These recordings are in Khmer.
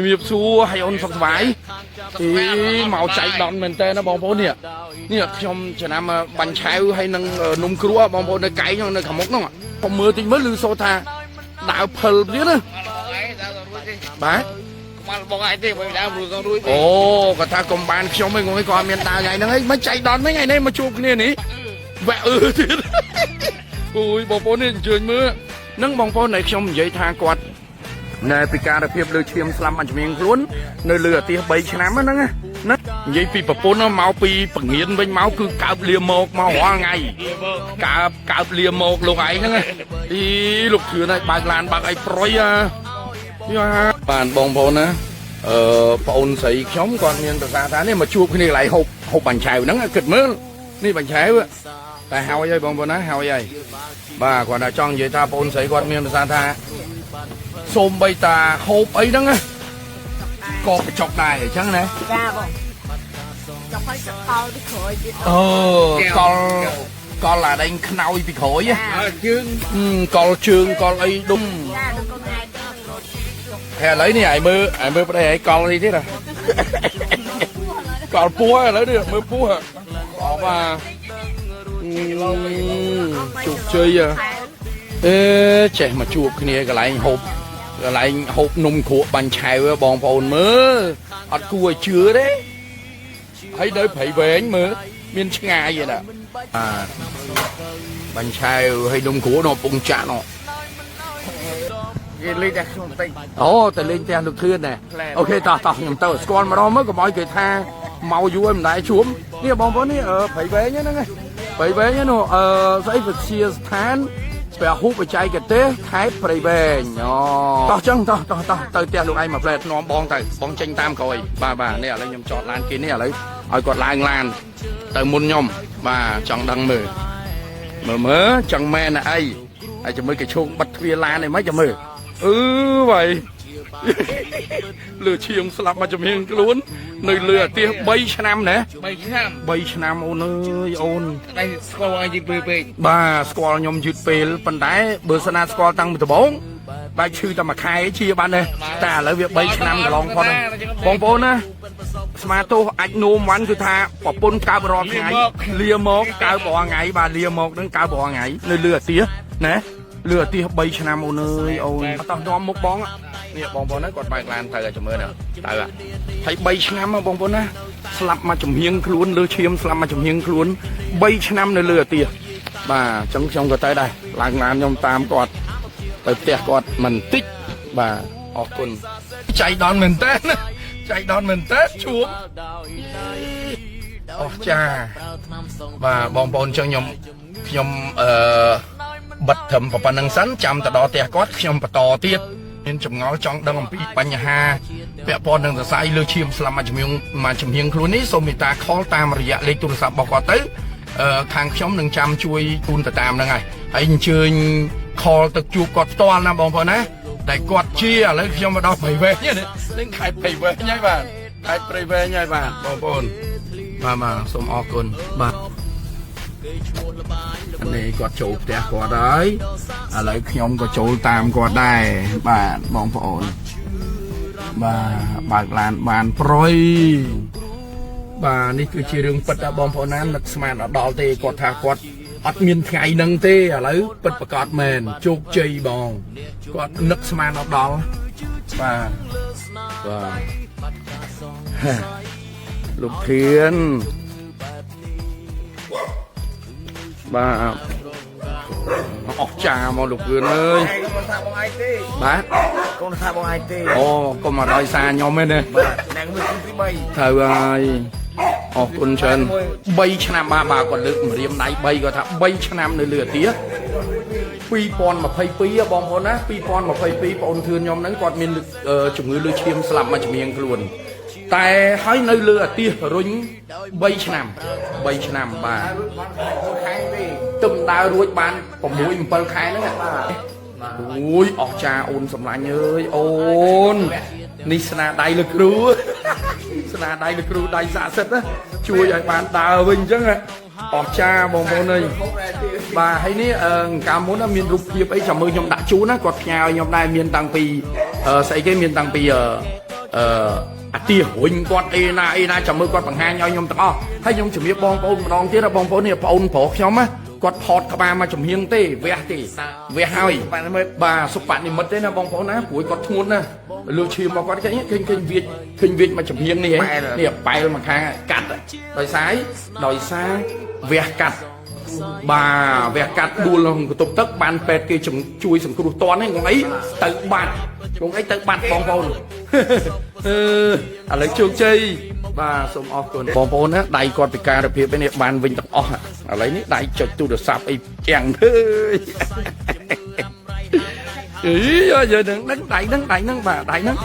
nghiệp xua hay ôn sập vải thì màu chạy đòn mình tên nó bong bóng nè trong chợ nam bánh cháo hay nâng nung cua bong bóng nơi cái trong nơi khăm mốc nó không mưa thì mới lư xô tha đạo phật chứ nữa bá ồ cả ta cùng bàn trong mấy người còn miền tây ngày nữa mới chạy đón mấy ngày nay mà chụp nè ní vẽ thiệt ui bong bóng này trời mưa nâng bong bóng này trong vậy tha quạt nè pika đặc biệt lừa chiêm slam anh miếng luôn nơi lừa tia bay chám á nó vậy pi bập nó máu pi bằng nghiền với máu cứ cạp liềm một máu hoa ngày cạp liềm một lúc ấy nữa đi lục thừa này bạc làn bạc ấy proi bàn bong bóng á bồn sấy chống còn miền ra tháng này mà chụp cái này lại hộp bánh chèo nó kịch mớนี่bánh chèo tại hao vậy bong bóng á hao vậy bà còn là trong vậy ta bồn sấy còn miền ra tháng xôm bay ta hộp ấy đó á có cái chọc đài ở chăng này con là đánh khâu bị khối á con trường con ấy đúng hè lấy này ai mơ vào đây ai con đi thế nào con pua lấy được mơ pua mà chụp chơi à ê trẻ mà chụp cái này cái lại hộp nung của bánh chèo bong bồn mơ ăn cua chưa đấy thấy đấy phải về anh mơ miên ngày vậy nè bánh chèo hay nung của nó bung chạ nó ồ tại lên tiền được thuyền nè ok tao nhầm tao con mà đó mới có mọi người tha màu vui em đại xuốngนี่บองbóngนี่phải về nhá nó phải về nhá nó dãy vật chia thanไปหุบไปใจกันเต้ขายไปเบงอ๋อต่อจังต่อเตะลูกไอ้มาเปลดน้องบองเจงตามคอยบ่าเนี่ยอะไรยมจอดร้านกินเนี่ยอะไรเอากดลานเติมมุนยมบ่าจังดังมือจังแม่น่ะไอ้จะมือกระชุกบัดเวลาเนี่ยไม่จะมือvậy lừa chiêm sập mà chụp hình luôn nơi lừa tia bay năm nè bay năm ôn ơi ôn đây score ai chụp pe ba score nhom chụp pe phần đáy bờ sana score tăng 14bàiชื่อแต่มาขายchia ban nàyแต่แล้วviệc bay nămกับลองพอนะบองโปนะสมาร์ทอัดโนมวันคือท่าปอบปนกาวรอไงเลียมกกาวบ่อไงบาเลียมกนั่งกาวบ่อไงnơi lừa tia nèเรือที่ใบชนะโมเนยโอ้ยต้องยอมมุกบ้องอ่ะเนี่ยบ้องบอลนั้นกดใบกลานเตยจะมือเนี่ยเตยอ่ะใช้ใบชนะมาบ้องบอลนะสลับมาจุ่มเฮียงคล้วนเรือเชียมสลับมาจุ่มเฮียงคล้วนใบชนะในเรือเตี๋ยบ่าจังก็เตยได้หลังงานยอมตามกอดไปเตะกอดมันติ๊กบ่าออกคนใจดอนเหมือนเต้ชัวออกจ้าบ่าบ้องบอลจังยอมbật thầm vào phần năng sẵn chăm tại đó tè cót trong và to tiếp nên chồng ngó trong đang bị bánh ha vẽ pon đang sai lừa chim làm mà chồng hiền luôn ấy xong người ta khó ta mà dạ lấy tuần sạp bỏ qua tới thang chống đang chăm chui tuần từ tam đang ngày anh chơi kho từ chụp cọt to nam bông phở nè đại cọt chia lấy trong mà đó phải về nhá lên khai phải về nhá bạn khai phải về nhá bạn bông phở mà xong o con mà anh này có chủ đẹp có đấy lấy nhóm có chủ tam có đài bạn bóng phổ và bạc làn bàn proi bà ní cứ chỉ đường bật bóng phổ nan lực smart ở đó thì có thà có ắt miền ngày nâng tê lấy bật bạc cọt mền chụp chơi bóng có lực smart ở đó và lục thiên bà ọc trà mà lục vườn ơi bác con thà bông ai tê ồ con mà đòi xa nhau bên đây thầy ơi ọc con chân bay năm ba còn được mà điểm này bay có thà bay năm nơi lừa tía pi pon mà phay pi bom pon á pi pon mà phay pi pon thương nhóm nắng còn miền chủng người lừa chiêm sầm mà chủng miền luôn tại hai nơi lừa tia rung bay năm bà tụm đào ruột bàn còn mũi mình khai nữa ui ọt cha ôn sầm lại ơi ôn nisana đầy lực rú sna đầy lực rú đầy dạ sệt á chui lại bàn đào vinh chứ ạ ọt cha bông bông này bà hay ní cả muốn là miền rục hiệp ấy chồng ơi nhom đã chú nó cọt nhào nhom này miền tăng pì xây cái miền tăng pì អាទារុញគាត់អីណាចាំមើលគាត់បង្ហាញឲ្យខ្ញុំទាំងអស់ហើយខ្ញុំជំរាបបងប្អូនម្ដងទៀតបងប្អូននេះបងប្អូនប្រុសខ្ញុំណាគាត់ផតក្បាលមកចំហៀងទេវះហើយបាទសុបនិមិត្តទេណាបងប្អូនណាព្រួយគាត់ធ្ងន់ណាលើឈាមមកគាត់ឃើញវាចមកចំហៀងនេះនេះប៉ែលមកខាងកាត់ដោយសារវះកាត់បាទវះកាត់ដួលក្នុងបន្ទប់ទឹកបានពេទ្យគេជួយសង្គ្រោះតន់ហ្នឹងងអីទៅបាត់បងប្អូនឥឡូវជោគជ័យបាទសូមអរគុណបងប្អូនណាដៃគាត់ពិការភាពនេះបានវិញទាំងអស់ឥឡូវនេះដៃចុចទូរស័ព្ទអីចាំងយើងនឹងដៃហ្នឹងបាទដៃហ្នឹង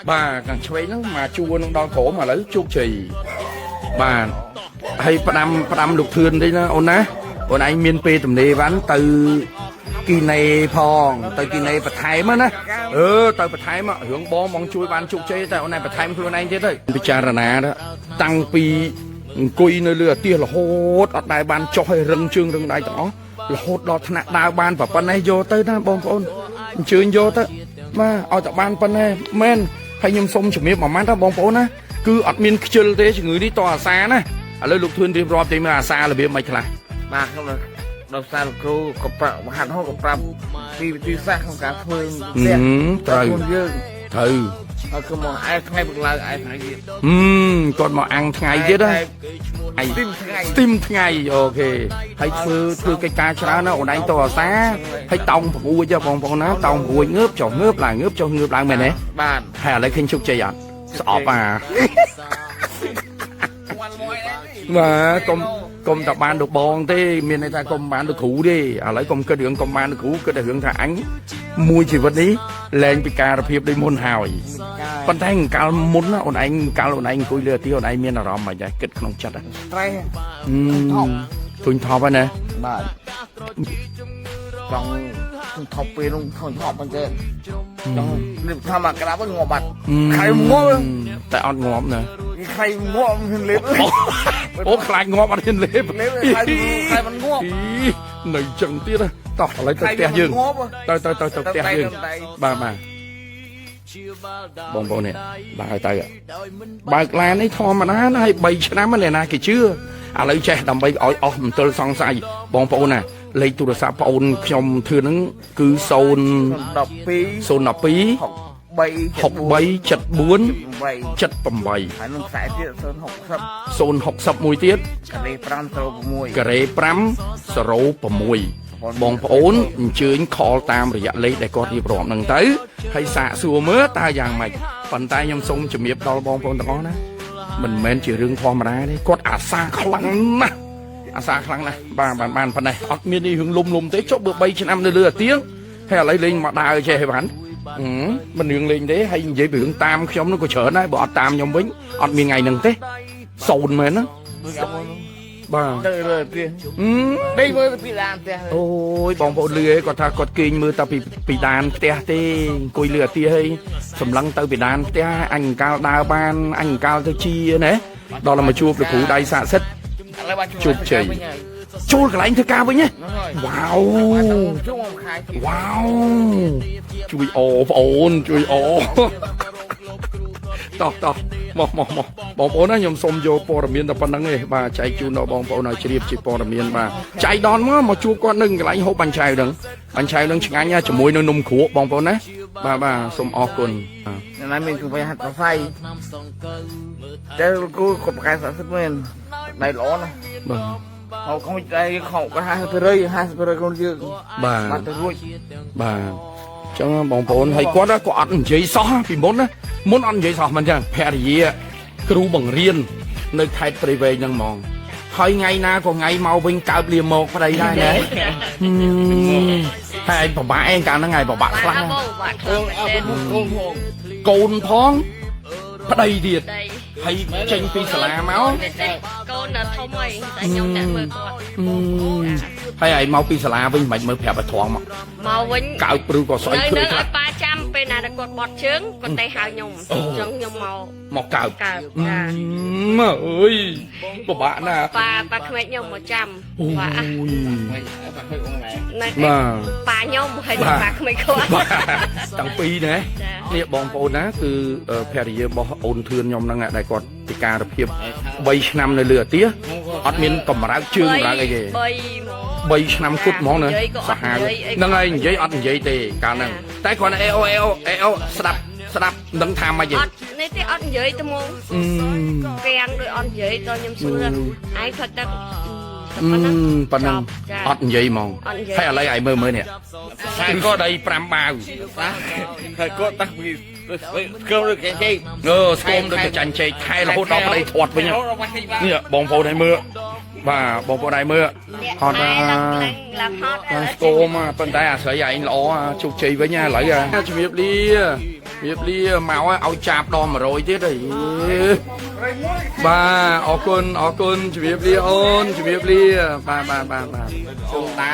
បាទខាងឆ្វេងហ្នឹងមកជួរនឹងដល់ក្រោមឥឡូវជោគជ័យបាទហើយផ្ដាំលោកធឿនទេណាអូនណាអូនឯងមានពេលទំនេរវ៉ាន់ទៅគីណេផងទៅគីណេបន្ថែមណាទៅបន្ថែមរឿងបងជួយបានជោគជ័យតែអូនឯងបន្ថែមខ្លួនឯងទៀតទៅពិចារណាតាំងពីអង្គុយនៅលើអាទិះរហូតអត់ដែលបានចុះឲ្យរឹងជើងរឹងដៃទាំងអស់រហូតដល់ថ្នាក់ដើរបានប៉ុណ្ណេះយកទៅណាបងប្អូនអញ្ជើញយកទៅបាទឲ្យតែបានប៉ុណ្ណេះមែនហើយខ្ញុំសូមជំរាបមួយម៉ាត់ណាបងប្អូនណាគឺអត់មានខ្ជិលទេជំងឺនេះតអាសាណាឥឡូវលោកធឿនរៀបរាប់ទេមើលអាសារបៀបមិនខ្លះបាទខ្ញុំដល់សារគ្រូក៏ប្រាប់ហាត់ហូតក៏ប្រាប់ពីវិធីសាស្ត្រក្នុងការធ្វើផ្ទះត្រូវយើងត្រូវហើយគឺមកឯថ្ងៃព្រលឹមឯថ្ងៃទៀតគាត់មកអាំងថ្ងៃទៀតណាស្ទីមថ្ងៃអូខេហើយធ្វើកិច្ចការច្រើនណាអូនឯងតអាសាហើយតោងព្រួយបងប្អូនណាតោងព្រួយងើបចុះងើបឡើងងើបចុះងើបឡើងមែនទេបាទហើយឥឡូវឃើញជោគជ័យអត់ស្អប់បាទកុំតែបានទៅបងទេមានន័យថាកុំបានទៅគ្រូទេឥឡូវកុំគិតរឿងកុំបានទៅគ្រូគិតតែរឿងថាអញមួយជីវិតនេះលែងពិការភាពដូចមុនហើយប៉ុន្តែកាលមុនណាអូនឯងកាលអូនឯងអង្គុយលើអាទិអូនឯងមានអារម្មណ៍មិនដែរគិតក្នុងចិត្តត្រេះធុញថប់ហើយណាបាទបងថប់ពេលនោះថប់មែនទេចង់នេះថាមកក្រាបវិញងាប់បាត់ខៃងាប់តែអត់ងាប់ណាខៃងាប់ហ៊ានលេបអូខ្លាចងាប់អត់ហ៊ានលេបខៃមិនងាប់នៅចឹងទៀតតោះឥឡូវទៅផ្ទះយើងទៅផ្ទះយើងបាទបងប្អូននេះទៅបើកឡាននេះធម្មតាណាហើយ3ឆ្នាំហ្នឹងណាគេជឿឥឡូវចេះដើម្បីឲ្យអស់មន្ទិលសង្ស័យបងប្អូនណាលេខទូរស័ព្ទបងអូនខ្ញុំធឿនហ្នឹងគឺ012 63 74 78ហើយនឹងខ្សែទៀត060មួយទៀតការ៉េ506បងប្អូនអញ្ជើញខលតាមរយៈលេខដែលគាត់រៀបរាប់ហ្នឹងទៅហើយសាកសួរមើលតើយ៉ាងម៉េចប៉ុន្តែខ្ញុំសូមជំរាបដល់បងប្អូនទាំងអស់ណាមិនមែនជារឿងធម្មតាទេគាត់អាសាខ្លាំងណាស់បាទបានប៉ុណ្ណេះអត់មានរឿងលុំទេចុះបើ3ឆ្នាំនៅលើអាទៀងហើយឥឡូវលេងមកដើរចេះហើយបានមិនរឿងលេងទេហើយនិយាយពីរឿងតាមខ្ញុំនោះក៏ច្រើនដែរបើអត់តាមខ្ញុំវិញអត់មានថ្ងៃហ្នឹងទេសូន្យមែនណាបាទទៅលើផ្ទះដេកមើលពីដានផ្ទះអូយបងប្អូនលឺឯងគាត់ថាគាត់គេងមើលតែពីដានផ្ទះទេអង្គុយលើអាទិហើយសម្លឹងទៅពីដានផ្ទះអញអង្កាលដើរបានអញអង្កាលទៅជាណាដល់មកជួបលោកគ្រូដៃស័ក្តិសិទ្ធិជោគជ័យចូលកន្លែងធ្វើការវិញហ៎វ៉ាវជួយអបងប្អូនជួយអតោះមកបងប្អូនណាខ្ញុំសូមយកព័ត៌មានតែប៉ុណ្្នឹងឯងបាទចែកជូនដល់បងប្អូនឲ្យជ្រាបជាព័ត៌មានបាទចៃដនមកជួបគាត់នៅកន្លែងហូបបាញ់ឆៅហ្នឹងឆ្ងាញ់ជាមួយនឹងនំគ្រក់បងប្អូនណាបាទសូមអរគុណណាមានគំនិតហាត់សរសៃតែគូក៏ប្រកាសសសិទ្ធមែនដៃល្អណាស់បាទហៅកុំតែខោក៏50%ខ្លួនយើងបាទទៅរួចបាទចឹងបងប្អូនហើយគាត់ក៏អត់និយាយសោះពីមុនណាមុនអត់និយាយសោះមិនចឹងភរិយាគ្រូបង្រៀននៅខេត្តព្រៃវែងហ្នឹងហ្មងហើយថ្ងៃណាក៏ថ្ងៃមកវិញកើបលាមកប្តីដែរណាហើយប្របាក់ឯងកាលហ្នឹងហើយប្របាក់ខ្លាំងកូនផងប្តីទៀតហើយចេញពីសាលាមកកូនធំហើយតែខ្ញុំតែមើលគាត់ហើយមកពីសាលាវិញមិនមើលប្រាប់ឲ្យត្រង់មកវិញកើបព្រឺក៏ស្អុយឃើញខ្លះប៉ាចាំ ពេលណាគាត់បត់ជើងគាត់តែហៅខ្ញុំចឹងខ្ញុំមកកើប ចា មើអើយពិបាកណាស់ ប៉ាក្មេកខ្ញុំមកចាំបាទ អូយ ណា បាទ ប៉ាខ្ញុំហើយប៉ាក្មេកគាត់ តាំងពីរណានេះបងប្អូនណាគឺភរិយារបស់អូនធឿនខ្ញុំហ្នឹងដែលគាត់ពិការភាព3ឆ្នាំនៅលើអាទិអត់មានកម្រើកជើងកម្រើកអីទេ 3 ឆ្នាំគត់ហ្មងណាសាហាវហ្នឹងហើយនិយាយអត់និយាយទេកាលហ្នឹងតែគ្រាន់តែអេអូស្ដាប់ដឹងថាម៉េចទេ អត់នេះទេអត់និយាយទៅមកកាំងដូចអត់និយាយតខ្ញុំសួរឯងគាត់ទៅប៉ុណ្ណឹងអត់និយាយហ្មងហើយឥឡូវឲ្យមើលនេះហើយក៏ដៃ5បាវ ហើយគាត់តាំងពីស្គមដូចចេក ស្គមដូចចាញ់ចេកថែរហូតដល់ប្តីធាត់វិញនេះបងប្អូនឲ្យមើលបាទបងប្អូនឲ្យមើលអត់ឡើងហត់ ស្គមប៉ុន្តែអាស្រីឯងល្អជោគជ័យវិញឥឡូវជំរាបលាមកឲ្យចាប់ដល់100ទៀតហីបាទអរគុណជំរាបលាអូនជំរាបលាបាទសូមតា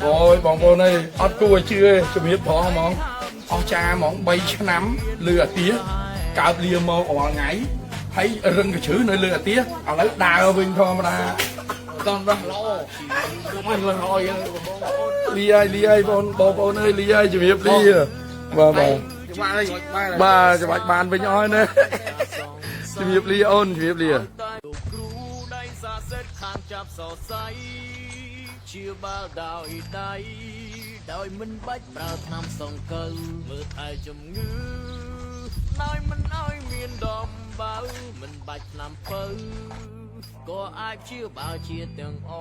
អូយបងប្អូនអើយអត់គួរឲ្យជឿជំរាបផងហ្មងអស់ចាហ្មង3ឆ្នាំលើអាទិកើបលាមករាល់ថ្ងៃហើយរឹងកញ្ជ្រឹនៅលើអាទិឥឡូវដើរវិញធម្មតាតោះដល់ល្អមិនល្អយ៉ាងលីហើយបងប្អូនអើយលីហើយជំរាបលាបាទច្បាច់បានវិញអស់ណាជំរាបលាអូនជំរាបលា ជាបាល់ដោយមិនបាច់ប្រើថ្នាំសង្កូវមើលថែជំងឺដោយមិនឲ្យមានដំបៅមិនបាច់ថ្នាំពៅក៏អាចជាបាល់ជាទាំងអ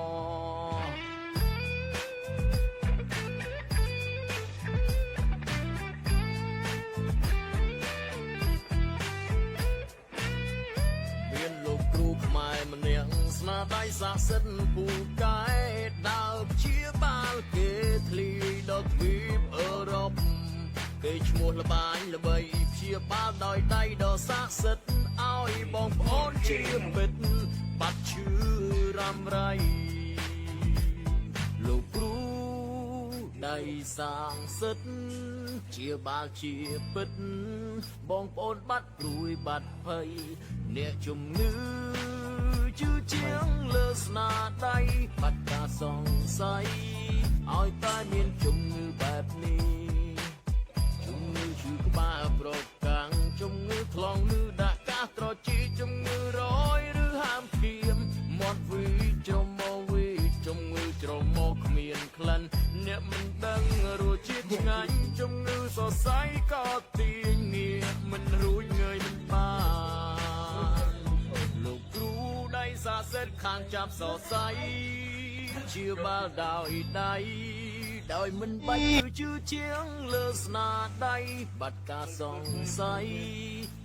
មានលោកគ្រូខ្មែរម្នាក់ស្នាដៃស័ក្តិសិទ្ធិពូកែដើរជាបាល់គេធ្លីដល់ទ្វីបអឺរ៉ុបគេឈ្មោះល្បាញល្បីព្យាបាលដោយដៃដ៏ស័ក្តិសិទ្ធិឲ្យបងប្អូនជាពិតបាត់ឈឺរ៉ាំរៃលោកគ្រូដៃសាងសិទ្ធិជាបាល់ជាពិតបងប្អូនបាត់ព្រួយបាត់ភ័យអ្នកជំងឺជឿជាងលើស្នាដៃបាត់ការសង្ស័យឲ្យតែមានជំងឺបែបនេះជំងឺឈឺក្បាលប្រកាំងជំងឺថ្លង់ឬដាក់កាសត្រជីជំងឺរយឬហាមគៀមមាត់វីច្រមុះវីជំងឺច្រមុះគ្មានក្លិនអ្នកមិនដឹងរសជាតិឆ្ងាញ់ជំងឺសរសៃក៏ទាញងារមិនរួចងើយមិនបានលោកគ្រូដៃសាសិទ្ធខាងចាប់សរសៃជាបាល់ដោយមិនបាច់ជឿជាងលើស្នាដៃបាត់ការសង្ស័យ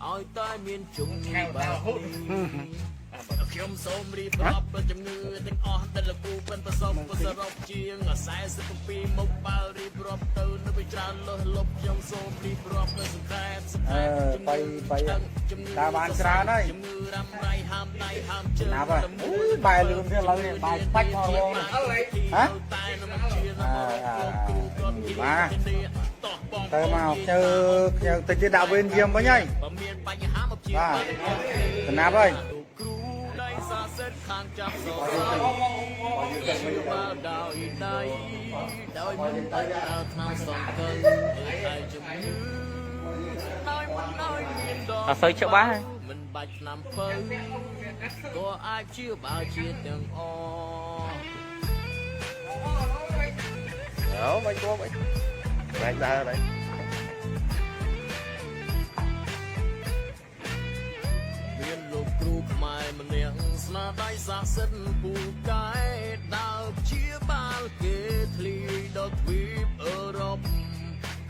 ឲ្យតែមានជំងឺបែបនេះខ្ញុំសូមរៀបរាប់ពីជំងឺទាំងអស់ដែលលោកគ្រូបានប្រសពសរុបជាង47មុខបាល់រៀបរាប់ទៅនៅពីច្រើនលើសលប់ខ្ញុំសូមរៀបរាប់នៅសង្ខេបបីតាបានច្រើនហើយជំងឺរ៉ាំរៃហាមដៃហាមជើងណាស់អូយបែរលឿនទៀតឡើយនេះបែរបាច់ផងបងហ៎តែនឹងជាបាទទៅមកជើខ្ញុំតិចទៀតដាក់វេនយាមវិញហើយបើមានបញ្ហាមកជាបាទតំណាប់ហើយគ្រូដៃសាសិទ្ធខាងចាប់សរសៃដោយមិនបាច់ប្រើថ្នាំសង្កូវហើយជំងឺដោយមិនឲ្យមានដងអត់សូវច្បាស់មិនបាច់ថ្នាំពៅក៏អាចជាបាល់ជាទាំងអអូមិនគួរមិនដើរđấyមានលោកគ្រូខ្មែរម្នាក់ស្នាដៃស័ក្តិសិទ្ធិពូកែដើរជាបាល់គេធ្លីដល់ទ្វីបអឺរ៉ុប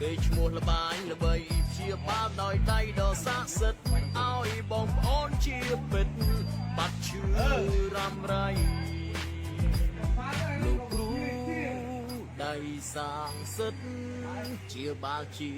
គេឈ្មោះល្បាញល្បីព្យាបាលដោយដៃដ៏ស័ក្តិសិទ្ធិឲ្យបងប្អូនជាពិតបាត់ឈឺរ៉ាំរៃលោកគ្រូដៃសាងសិទ្ធិជាបាល់ជា